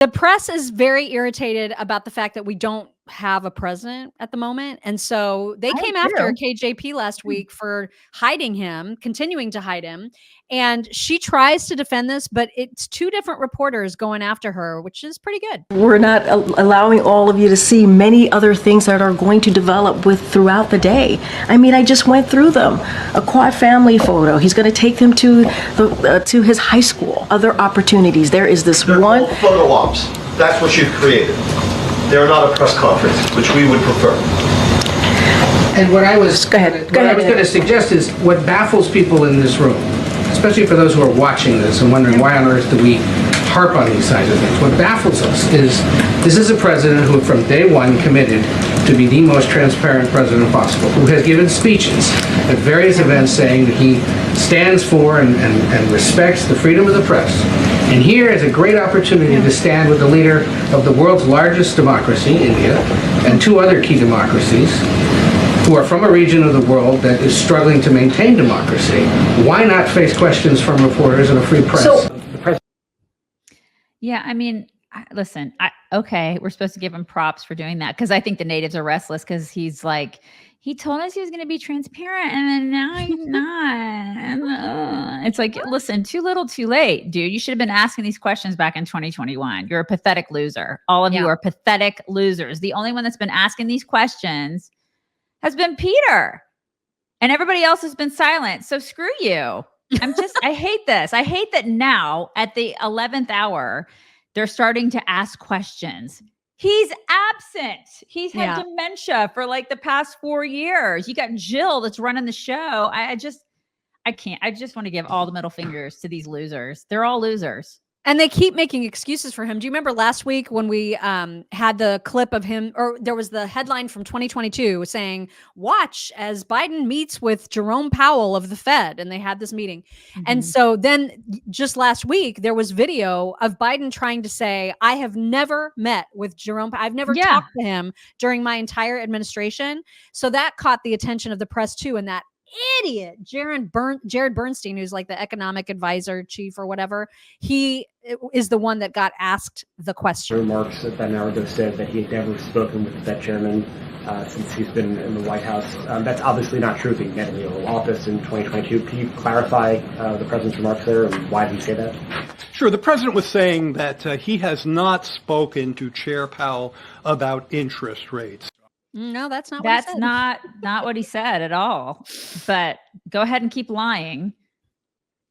The press is very irritated about the fact that we don't have a president at the moment. And so they came after KJP last week for hiding him, continuing to hide him. And she tries to defend this, but it's two different reporters going after her, which is pretty good. We're not allowing all of you to see many other things that are going to develop throughout the day. I mean, I just went through them. A quad family photo. He's going to take them to his high school. Other opportunities. There is this one photo ops. That's what you've created. They're not a press conference, which we would prefer. And what I was going to suggest is what baffles people in this room, especially for those who are watching this and wondering why on earth do we harp on these kinds of things. What baffles us is this is a president who from day one committed to be the most transparent president possible, who has given speeches at various events saying that he stands for and respects the freedom of the press. And here is a great opportunity to stand with the leader of the world's largest democracy, India, and two other key democracies who are from a region of the world that is struggling to maintain democracy. Why not face questions from reporters in a free press? Yeah, I mean, listen, okay, we're supposed to give him props for doing that because I think the natives are restless because he's like, he told us he was going to be transparent and then now he's not. It's like, listen, too little, too late, dude. You should have been asking these questions back in 2021. You're a pathetic loser. All of you are pathetic losers. The only one that's been asking these questions has been Peter. And everybody else has been silent. So screw you. I hate this. I hate that now at the 11th hour, they're starting to ask questions. He's absent. He's had dementia for like the past 4 years. You got Jill that's running the show. I can't. I just want to give all the middle fingers to these losers. They're all losers. And they keep making excuses for him. Do you remember last week when we had the clip of him, or there was the headline from 2022 saying, watch as Biden meets with Jerome Powell of the Fed, and they had this meeting. Mm-hmm. And so then just last week, there was video of Biden trying to say, I have never met with Jerome. I've never talked to him during my entire administration. So that caught the attention of the press too. And that idiot Jared Bernstein, who's like the economic advisor chief or whatever, he is the one that got asked the question. Remarks about an hour ago said that he had never spoken with the Fed chairman since he's been in the White House. That's obviously not true. He met in the Oval Office in 2022. Can you clarify the president's remarks there and why did he say that? Sure. The president was saying that he has not spoken to Chair Powell about interest rates. No, that's not. That's not what he said at all. But go ahead and keep lying,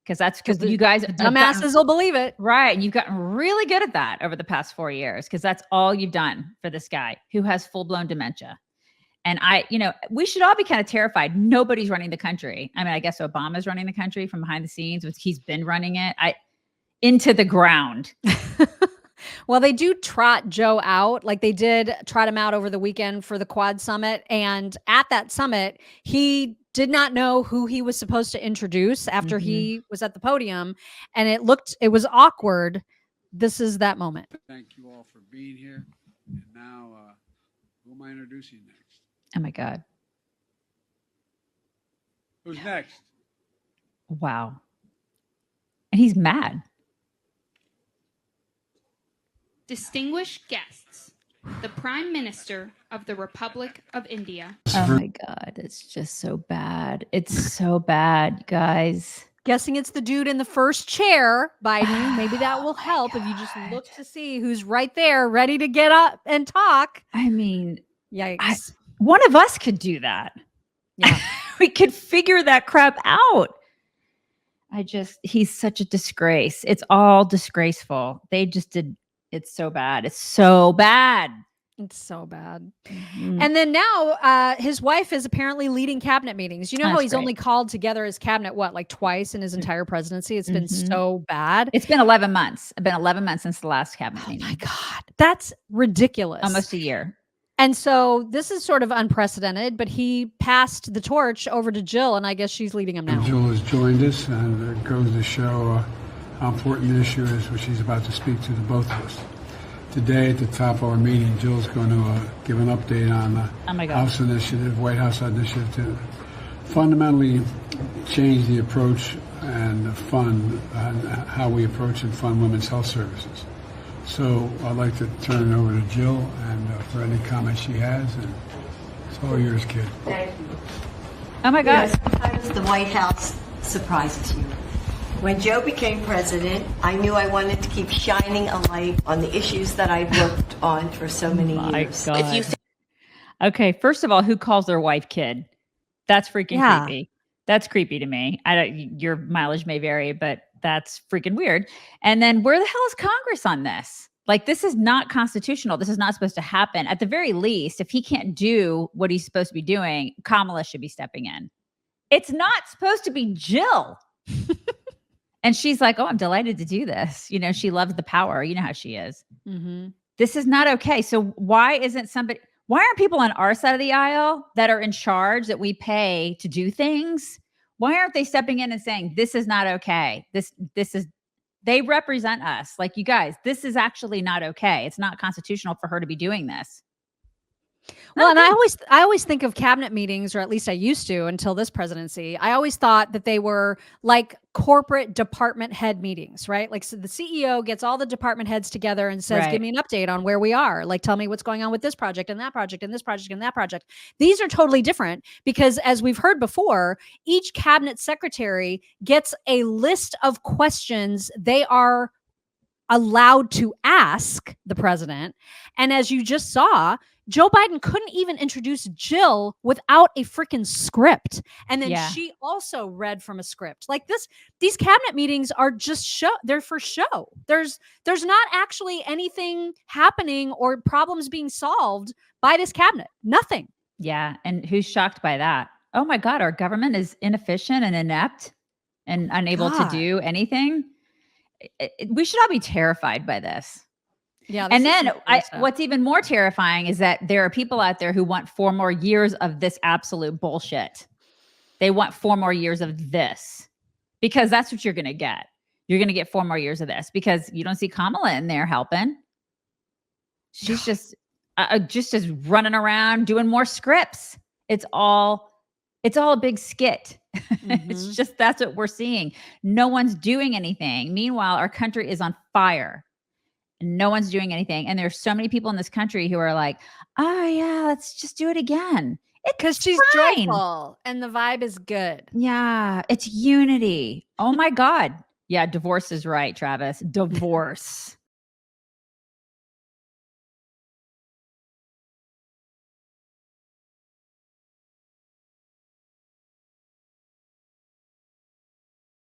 because you guys dumbasses will believe it, right? And you've gotten really good at that over the past 4 years, because that's all you've done for this guy who has full-blown dementia. And we should all be kind of terrified. Nobody's running the country. I mean, I guess Obama's running the country from behind the scenes. He's been running it into the ground. Well, they do trot Joe out. Like they did trot him out over the weekend for the Quad Summit. And at that summit, he did not know who he was supposed to introduce after he was at the podium. And it was awkward. This is that moment. Thank you all for being here. And now, who am I introducing next? Oh my God. Who's next? Wow. And he's mad. Distinguished guests, the Prime Minister of the Republic of India. Oh my God, it's just so bad. It's so bad, guys. Guessing it's the dude in the first chair, Biden. Maybe that will help if you just look to see who's right there, ready to get up and talk. I mean, yikes. One of us could do that. Yeah. We could figure that crap out. He's such a disgrace. It's all disgraceful. They just did. It's so bad. It's so bad. It's so bad. Mm-hmm. And then now his wife is apparently leading cabinet meetings. You know how he's only called together his cabinet, like twice in his entire presidency? It's been so bad. It's been 11 months. It's been 11 months since the last cabinet meeting. Oh my God. That's ridiculous. Almost a year. And so this is sort of unprecedented, but he passed the torch over to Jill, and I guess she's leading him now. Jill has joined us, and it goes to show how important the issue is, which she's about to speak to the both of us. Today, at the top of our meeting, Jill's going to give an update on the House initiative, White House initiative, to fundamentally change the approach and fund how we approach and fund women's health services. So I'd like to turn it over to Jill and for any comments she has, and it's all yours, kid. Thank you. Oh my God. Sometimes the White House surprises you. When Joe became president, I knew I wanted to keep shining a light on the issues that I've worked on for so many years. God. Okay, first of all, who calls their wife kid? That's freaking creepy. That's creepy to me. Your mileage may vary, but that's freaking weird. And then where the hell is Congress on this? Like, this is not constitutional. This is not supposed to happen. At the very least, if he can't do what he's supposed to be doing, Kamala should be stepping in. It's not supposed to be Jill. And she's like, oh, I'm delighted to do this. You know, she loves the power. You know how she is. Mm-hmm. This is not okay. So why aren't people on our side of the aisle that are in charge, that we pay to do things? Why aren't they stepping in and saying, this is not okay? They represent us. Like, you guys, this is actually not okay. It's not constitutional for her to be doing this. Well, and I always think of cabinet meetings, or at least I used to until this presidency. I always thought that they were like corporate department head meetings, right? Like, so the CEO gets all the department heads together and says, give me an update on where we are. Like, tell me what's going on with this project and that project and this project and that project. These are totally different because, as we've heard before, each cabinet secretary gets a list of questions they are allowed to ask the president. And as you just saw, Joe Biden couldn't even introduce Jill without a freaking script. And then she also read from a script. Like these cabinet meetings are just show. They're for show. There's not actually anything happening or problems being solved by this cabinet. Nothing. Yeah. And who's shocked by that? Oh my God, our government is inefficient and inept and unable to do anything. We should all be terrified by this. Yeah. And then what's even more terrifying is that there are people out there who want 4 more years of this absolute bullshit. They want 4 more years of this because that's what you're going to get. You're going to get 4 more years of this because you don't see Kamala in there helping. She's just running around doing more scripts. It's all a big skit. Mm-hmm. It's just, that's what we're seeing. No one's doing anything. Meanwhile, our country is on fire. No one's doing anything. And there's so many people in this country who are like, oh yeah, let's just do it again. Because she's joyful and the vibe is good. Yeah. It's unity. Oh my God. Yeah. Divorce is right, Travis. Divorce.